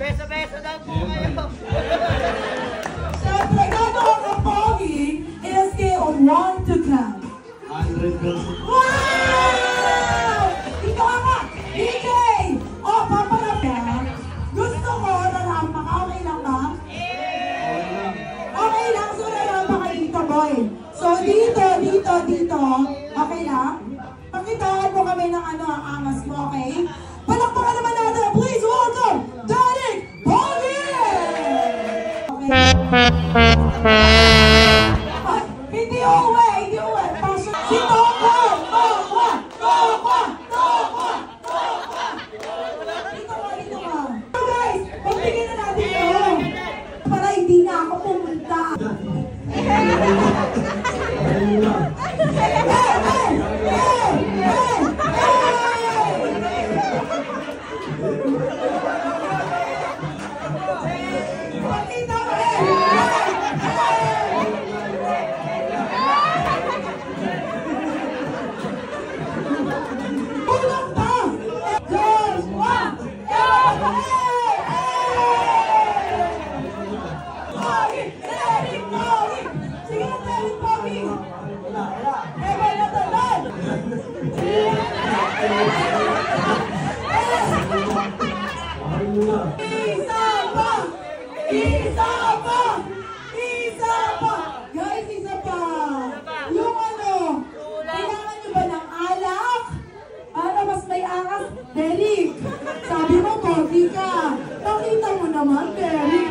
Beso-beso daw po kayo. Siyempre, gano'n ang pogi in a scale of 1 to 10. 100%. Wow! Ito nga! DJ! O, papalapit. Gusto ko narama ka. Okay lang ba? Okay lang. So, narama ka dito, boy. So, dito. Okay lang? Pakitaan mo kami ng ano, ang angas mo, okay? Palakpakan naman natin. Please welcome Danik Pogi! Okay. Hindi uwi. Si Tokwa! Dito ka. So guys, pagbigyan na natin ito. Para hindi na ako pumunta. Isa pa! Guys, isa pa! Yung ano, kailangan nyo ba ng alak? Para mas may angas? Derek! Sabi mo, pogi ka! Nakita mo naman, Derek!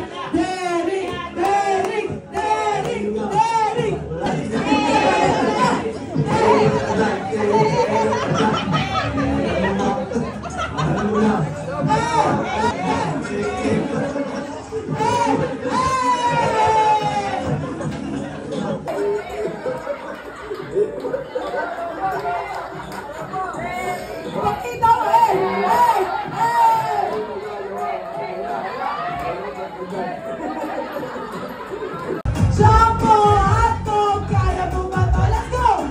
Jumbo hotdog! Kaya mo ba to? Let's go!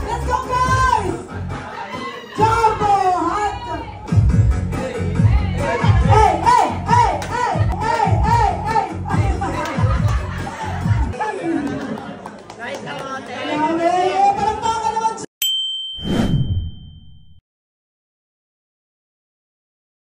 Let's go, guys! Jumbo hotdog! Hey! Guys, ako,